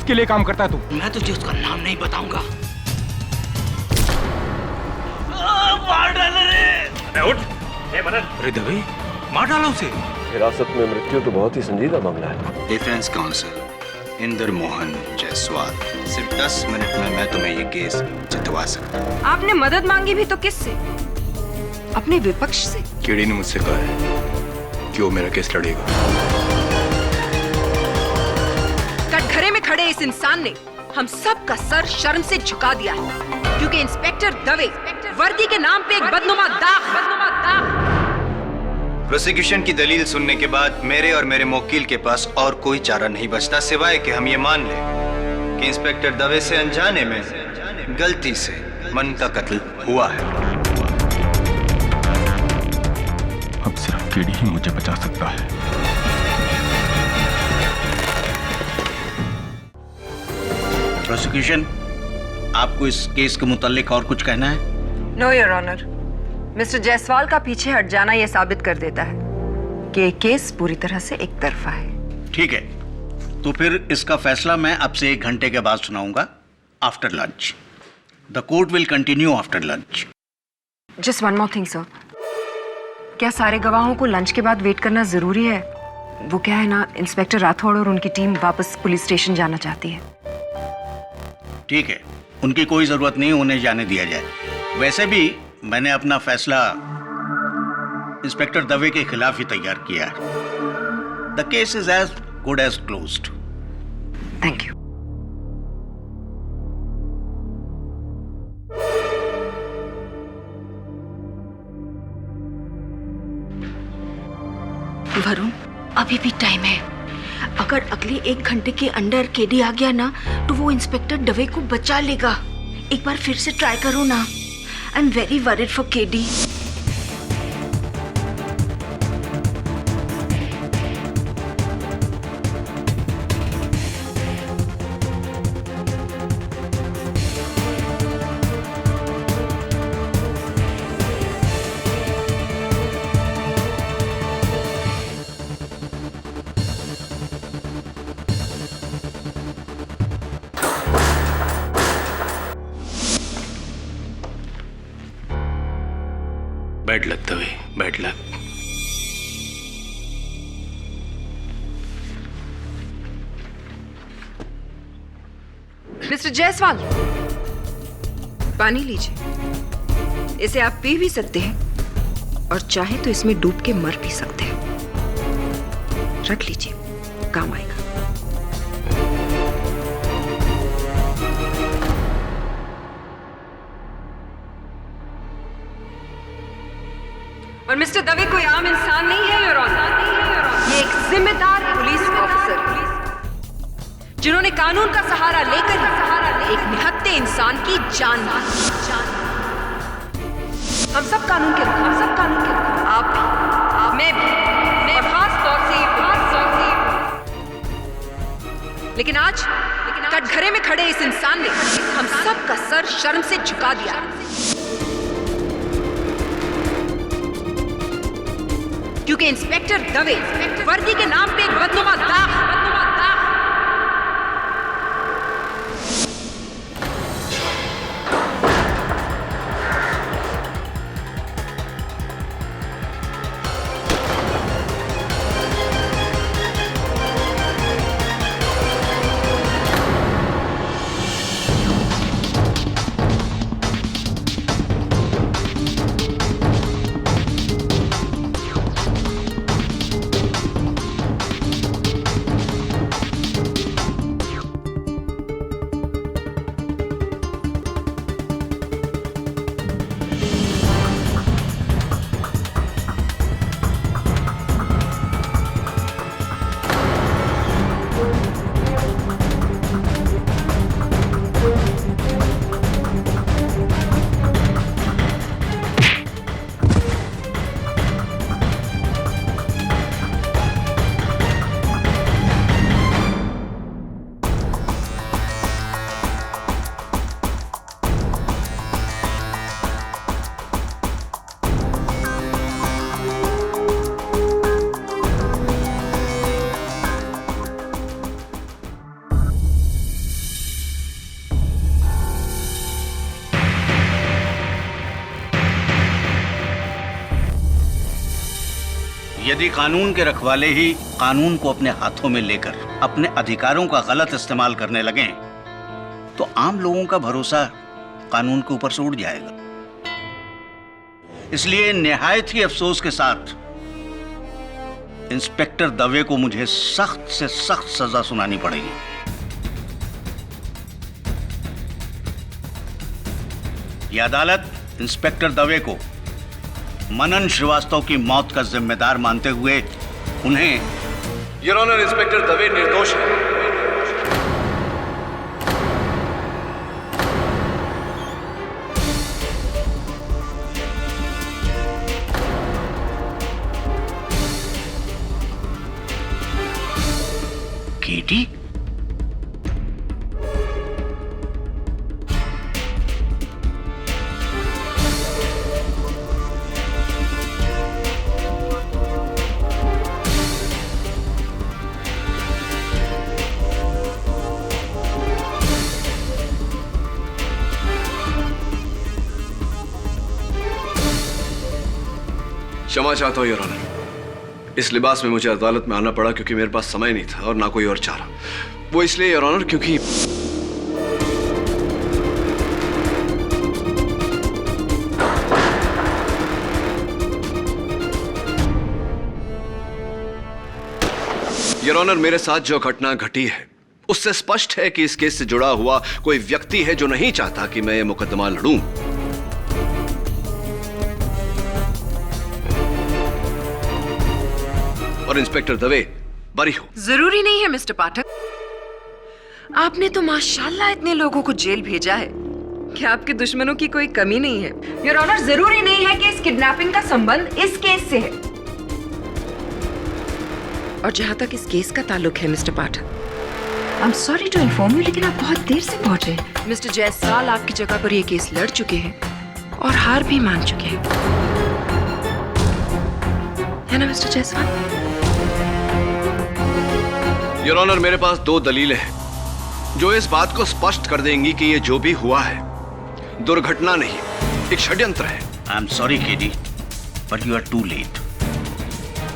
किसके लिए काम करता है तू? मैं तुझे उसका नाम नहीं बताऊंगा। मार डाला रे। उठ। अरे दवे, मार डाला उसे। हिरासत में मृत्यु तो बहुत ही संजीदा मामला है। डिफेंस काउंसिल इंद्र मोहन जायसवाल, सिर्फ 10 मिनट में मैं तुम्हें ये केस जितवा सकता हूँ। आपने मदद मांगी भी तो किससे? अपने विपक्ष से। केडी ने मुझसे कहा है कि वो मेरा केस लड़ेगा। कटघरे में खड़े इस इंसान ने हम सब का सर शर्म से झुका दिया है, क्योंकि इंस्पेक्टर दवे वर्दी के नाम पे एक बदनुमा दाग। प्रोसिक्यूशन की दलील सुनने के बाद मेरे और मेरे वकील के पास और कोई चारा नहीं बचता सिवाय कि हम ये मान लें कि इंस्पेक्टर दवे से अनजाने में गलती से मन का कत्ल हुआ है। अब सिर्फ केडी ही मुझे बचा सकता है। प्रोसिक्यूशन, आपको इस केस के मुतालिक और कुछ कहना है? No your honour, Mister Jaiswal का पीछे हट जाना यह साबित कर देता है कि ये केस पूरी तरह से एक तरफा है। ठीक है, तो फिर इसका फैसला मैं आपसे 1 घंटे के बाद सुनाऊंगा, after lunch. The court will continue after lunch. Just one more thing sir, क्या सारे गवाहों को लंच के बाद वेट करना जरूरी है? वो क्या है ना, इंस्पेक्टर राठौड़ और उनकी टीम वापस पुलिस स्टेशन जाना चाहती है। ठीक है, उनकी कोई जरूरत नहीं, उन्हें जाने दिया जाए। वैसे भी मैंने अपना फैसला इंस्पेक्टर दवे के खिलाफ ही तैयार किया है। The case is as good as closed. Thank you. Varun, अभी भी टाइम है। अगर अगले 1 घंटे के अंदर केडी आ गया ना, तो वो इंस्पेक्टर दवे को बचा लेगा। एक बार फिर से ट्राई करो ना। I am very worried for KD. Bad luck Dave, bad luck. Mister Jaiswal, पानी लीजिए। इसे आप पी भी सकते हैं और चाहे तो इसमें डूब के मर भी सकते हैं। रख लीजिए, काम आएगा। और मिस्टर दवे कोई आम इंसान नहीं है योर ऑनर। ये एक जिम्मेदार पुलिस ऑफिसर, जिन्होंने कानून का सहारा लेकर एक निहत्थे इंसान की जान मारी। हम सब कानून के आप भी, मैं भी, मैं खास तौर से लेकिन आज कटघरे में खड़े इस इंसान ने हम सब का सर शर्म से झुका दिया, क्योंकि इंस्पेक्टर दवे वर्दी के नाम पे एक बदनुमा दाग। यदि कानून के रखवाले ही कानून को अपने हाथों में लेकर अपने अधिकारों का गलत इस्तेमाल करने लगें, तो आम लोगों का भरोसा कानून के ऊपर से उड़ जाएगा। इसलिए निहायत ही अफसोस के साथ इंस्पेक्टर दवे को मुझे सख्त से सख्त सजा सुनानी पड़ेगी। यह अदालत इंस्पेक्टर दवे को मनन श्रीवास्तव की मौत का जिम्मेदार मानते हुए उन्हें योर ऑनर, इंस्पेक्टर दवे निर्दोष है। केटी, क्षमा चाहता हूं योर ऑनर, इस लिबास में मुझे अदालत में आना पड़ा क्योंकि मेरे पास समय नहीं था और ना कोई और चारा। वो इसलिए योर ऑनर क्योंकि योर ऑनर, मेरे साथ जो घटना घटी है उससे स्पष्ट है कि इस केस से जुड़ा हुआ कोई व्यक्ति है जो नहीं चाहता कि मैं ये मुकदमा लड़ूं। और इंस्पेक्टर दवे बरी हो। जरूरी नहीं है मिस्टर पाठक। आपने तो माशाल्लाह इतने लोगों को जेल भेजा है कि आपके दुश्मनों की कोई कमी नहीं है। योर ऑनर, जरूरी नहीं है कि इस किडनैपिंग का संबंध इस केस से है। और जहां तक इस केस का ताल्लुक है Mister Pathak, I am sorry to inform you, लेकिन आप बहुत देर से पहुंचे। मिस्टर जायसवाल आपकी जगह पर यह केस लड़ चुके हैं और हार भी मान चुके हैं, है ना मिस्टर जायसवाल? योर ऑनर, मेरे पास दो दलीलें हैं जो इस बात को स्पष्ट कर देंगी कि ये जो भी हुआ है दुर्घटना नहीं, एक षड्यंत्र है। I am sorry KD, but you are too late.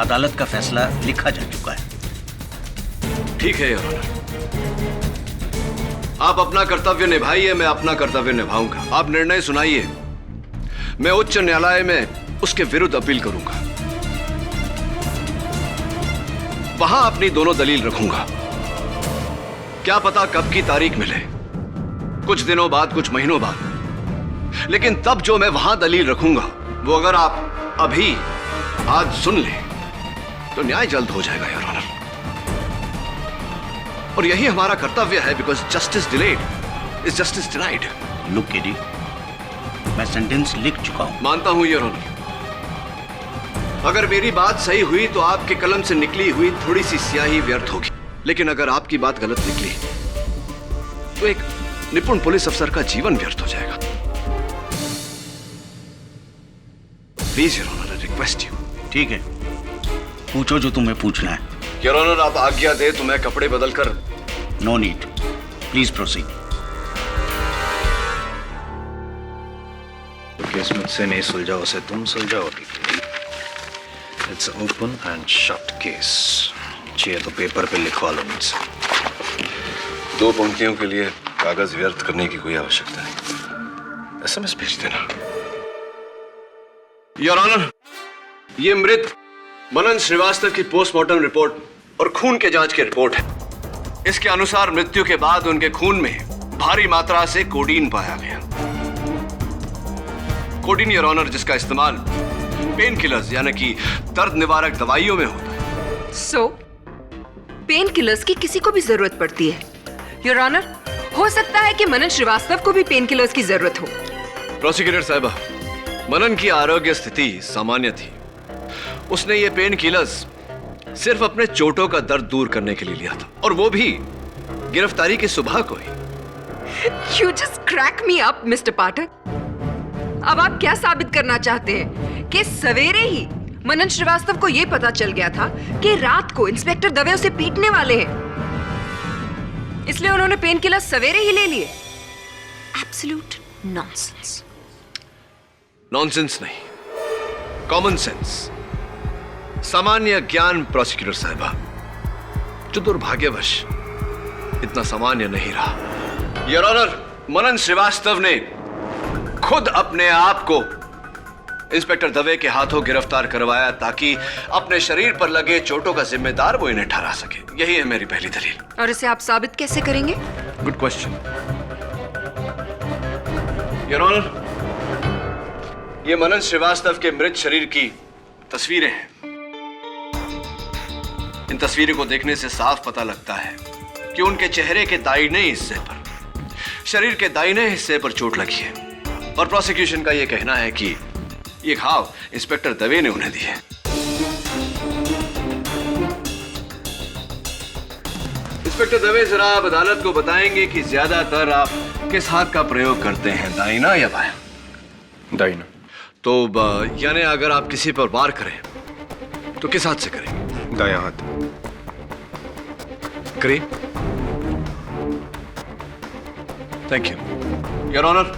अदालत का फैसला लिखा जा चुका है। ठीक है योर ऑनर, आप अपना कर्तव्य निभाइए, मैं अपना कर्तव्य निभाऊंगा। आप निर्णय सुनाइए, मैं उच्च न्यायालय में उसके विरुद्ध अपील करूंगा। वहां अपनी दोनों दलील रखूंगा। क्या पता कब की तारीख मिले, कुछ दिनों बाद, कुछ महीनों बाद, लेकिन तब जो मैं वहां दलील रखूंगा वो अगर आप अभी आज सुन ले तो न्याय जल्द हो जाएगा योर ऑनर। और यही हमारा कर्तव्य है, because justice delayed is justice denied. Look KD, मैं सेंटेंस लिख चुका हूं। मानता हूं योर ऑनर, अगर मेरी बात सही हुई तो आपके कलम से निकली हुई थोड़ी सी स्याही व्यर्थ होगी, लेकिन अगर आपकी बात गलत निकली तो एक निपुण पुलिस अफसर का जीवन व्यर्थ हो जाएगा। Please your honour, I request you. ठीक है, पूछो जो तुम्हें पूछना है। योर ऑनर, आप आज्ञा दे तो मैं कपड़े बदलकर। No need, please proceed. Case मुझसे नहीं सुलझा, उसे तुम सुलझाओगी। It's open and shut case. चाहिए तो पेपर पे लिखवा लो मुझसे। दो पंक्तियों के लिए कागज व्यर्थ करने की कोई आवश्यकता नहीं, एसएमएस भेज देना। योर ऑनर, ये मृत मनन श्रीवास्तव की पोस्टमार्टम रिपोर्ट और खून के जांच की रिपोर्ट है। इसके अनुसार मृत्यु के बाद उनके खून में भारी मात्रा से कोडीन पाया गया। कोडीन योर ऑनर, जिसका इस्तेमाल पेन किलर्स यानी कि दर्द निवारक दवाइयों में होता है। सो पेन किलर्स की किसी को भी जरूरत पड़ती है योर ऑनर। हो सकता है कि मनन श्रीवास्तव को भी पेन किलर्स की जरूरत हो। प्रोसिक्यूटर साहबा, मनन की आरोग्य स्थिति सामान्य थी। उसने ये पेन किलर्स सिर्फ अपने चोटों का दर्द दूर करने के लिए लिया था, और वो भी गिरफ्तारी की सुबह को ही। You just crack me up, mister Pathak. अब आप क्या साबित करना चाहते हैं कि सवेरे ही मनन श्रीवास्तव को यह पता चल गया था कि रात को इंस्पेक्टर दवे उसे पीटने वाले हैं, इसलिए उन्होंने पेन किलर सवेरे ही ले लिए? Absolute nonsense. नॉनसेंस नहीं, कॉमन सेंस। सामान्य ज्ञान प्रोसिक्यूटर साहिबा, जो दुर्भाग्यवश इतना सामान्य नहीं रहा। योर ऑनर, मनन श्रीवास्तव ने खुद अपने आप को इंस्पेक्टर दवे के हाथों गिरफ्तार करवाया ताकि अपने शरीर पर लगे चोटों का जिम्मेदार वो इन्हें ठहरा सके। यही है मेरी पहली दलील। और इसे आप साबित कैसे करेंगे? Good question. योर ऑनर, ये मनन श्रीवास्तव के मृत शरीर की तस्वीरें हैं। इन तस्वीरों को देखने से साफ पता लगता है कि उनके चेहरे के दाहिने हिस्से पर, शरीर के दाहिने हिस्से पर चोट लगी है और प्रोसिक्यूशन का यह कहना है कि ये घाव इंस्पेक्टर दवे ने उन्हें दिए। इंस्पेक्टर दवे, जरा आप अदालत को बताएंगे कि ज्यादातर आप किस हाथ का प्रयोग करते हैं, दाहिना या बायां? दाहिना। तो यानी अगर आप किसी पर वार करें तो किस हाथ से करेंगे? दायां हाथ। करिए। Thank you. योर ऑनर,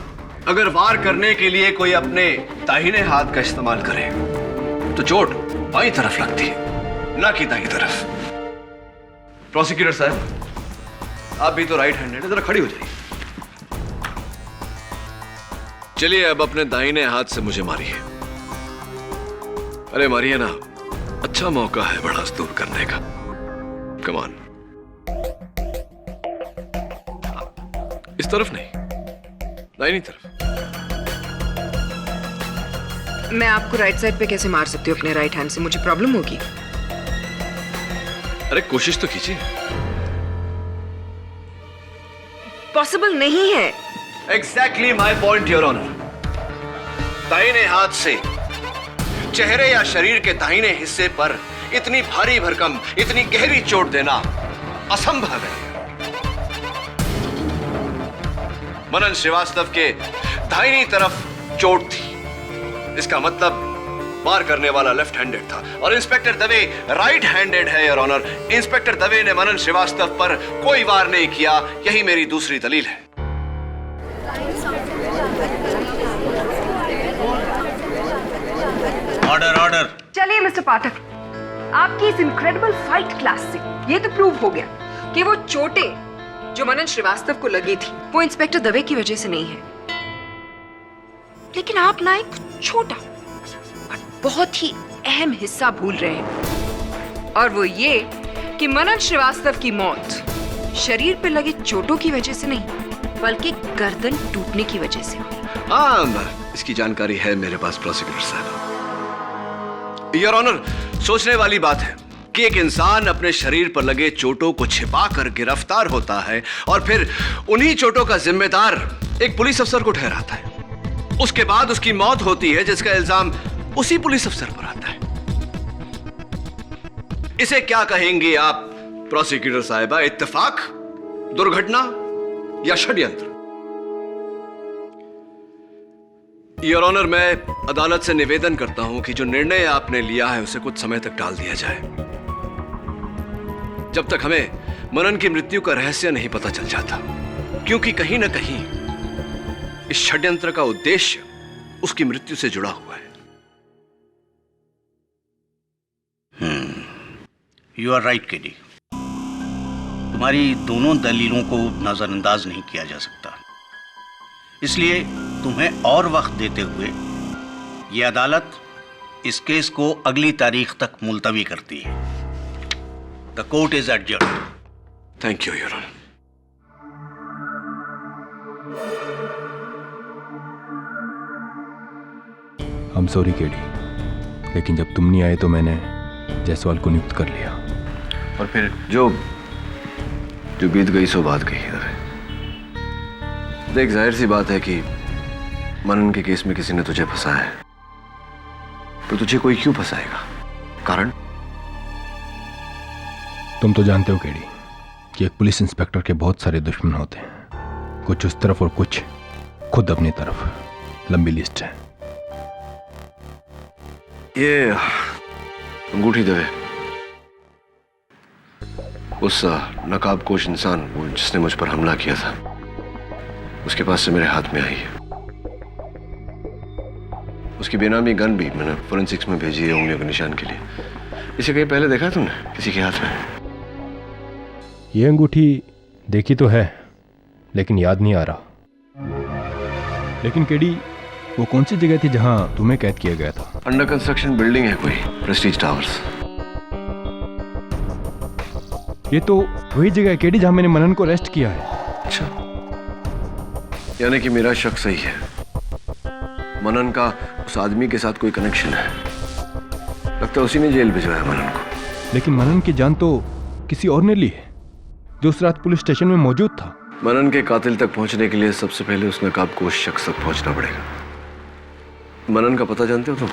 अगर वार करने के लिए कोई अपने दाहिने हाथ का इस्तेमाल करे तो चोट बाईं तरफ लगती है, ना कि दाईं तरफ। प्रोसिक्यूटर साहब, आप भी तो राइट हैंडेड है, जरा खड़ी हो जाइए। चलिए अब अपने दाहिने हाथ से मुझे मारिए। अरे मारिए ना, अच्छा मौका है बड़ा दूर करने का। Come on. इस तरफ नहीं, दाहिनी तरफ। मैं आपको राइट साइड पे कैसे मार सकती हूँ अपने राइट हैंड से? मुझे प्रॉब्लम होगी। अरे कोशिश तो कीजिए। पॉसिबल नहीं है। Exactly my point your honour. दाहिने हाथ से चेहरे या शरीर के दाहिने हिस्से पर इतनी भारी भरकम, इतनी गहरी चोट देना असंभव है। मनन श्रीवास्तव के दाहिनी तरफ चोट थी, इसका मतलब वार करने वाला लेफ्ट हैंडेड था और इंस्पेक्टर दवे राइट हैंडेड है योर ऑनर। इंस्पेक्टर दवे ने मनन श्रीवास्तव पर कोई वार नहीं किया, यही मेरी दूसरी दलील है। Order order. चलिए मिस्टर पाठक, आपकी इस इनक्रेडिबल फाइट क्लास से ये तो प्रूव हो गया कि वो चोटें जो मनन श्रीवास्तव को लगी थी वो इंस्पेक्टर दवे की वजह से नहीं है। लेकिन आप ना एक छोटा और बहुत ही अहम हिस्सा भूल रहे हैं, और वो ये कि मनन श्रीवास्तव की मौत शरीर पर लगी चोटों की वजह से नहीं बल्कि गर्दन टूटने की वजह से हुई। हाँ, इसकी जानकारी है मेरे पास प्रोसिक्यूटर साहब। योर ऑनर, सोचने वाली बात है कि एक इंसान अपने शरीर पर लगे चोटों को छिपाकर गिरफ्तार होता है और फिर उन्हीं चोटों का जिम्मेदार एक पुलिस अफसर को ठहराता है। उसके बाद उसकी मौत होती है जिसका इल्जाम उसी पुलिस अफसर पर आता है। इसे क्या कहेंगे आप प्रोसिक्यूटर साहिबा? इत्तेफाक, दुर्घटना या षड्यंत्र? योर ऑनर, मैं अदालत से निवेदन करता हूं कि जो निर्णय आपने लिया है उसे कुछ समय तक टाल दिया जाए, जब तक हमें मनन की मृत्यु का रहस्य नहीं पता चल जाता, क्योंकि कहीं ना कहीं इस षड्यंत्र का उद्देश्य उसकी मृत्यु से जुड़ा हुआ है। You are right KD. तुम्हारी दोनों दलीलों को नजरअंदाज नहीं किया जा सकता, इसलिए तुम्हें और वक्त देते हुए यह अदालत इस केस को अगली तारीख तक मुलतवी करती है। The court is adjourned. Thank you your honour. हम सॉरी केडी, लेकिन जब तुम नहीं आए तो मैंने जायसवाल को नियुक्त कर लिया। और फिर जो बीत गई सो बात गई। देख, जाहिर सी बात है कि मनन के केस में किसी ने तुझे फंसाया है, तो तुझे कोई क्यों फंसाएगा? कारण? तुम तो जानते हो केडी कि एक पुलिस इंस्पेक्टर के बहुत सारे दुश्मन होते हैं, कुछ उस तरफ और कुछ खुद अपनी तरफ। लंबी लिस्ट है। ये अंगूठी दवे, उस नकाबपोश इंसान वो जिसने मुझ पर हमला किया था, उसके पास से मेरे हाथ में आई है। उसकी बेनामी गन भी मैंने फोरेंसिक्स में भेजी है उंगलियों के निशान के लिए। इसे कहीं पहले देखा है तुमने किसी के हाथ में? ये अंगूठी देखी तो है, लेकिन याद नहीं आ रहा। लेकिन केडी, वो कौन सी जगह थी जहां तुम्हें कैद किया गया था? अंडर कंस्ट्रक्शन बिल्डिंग है कोई, प्रेस्टीज टावर्स। ये तो वही जगह है केडी जहां मैंने मनन को अरेस्ट किया है। अच्छा, यानी कि मेरा शक सही है। मनन का उस आदमी के साथ कोई कनेक्शन है। लगता है उसी ने जेल भिजवाया मनन को। लेकिन मनन की जान तो किसी और ने ली है, जो उस रात पुलिस स्टेशन में मौजूद था। मनन के कातिल तक पहुंचने के लिए सबसे पहले उस नकाब को उस शख्स तक पहुंचना पड़ेगा। मनन का पता जानते हो तुम?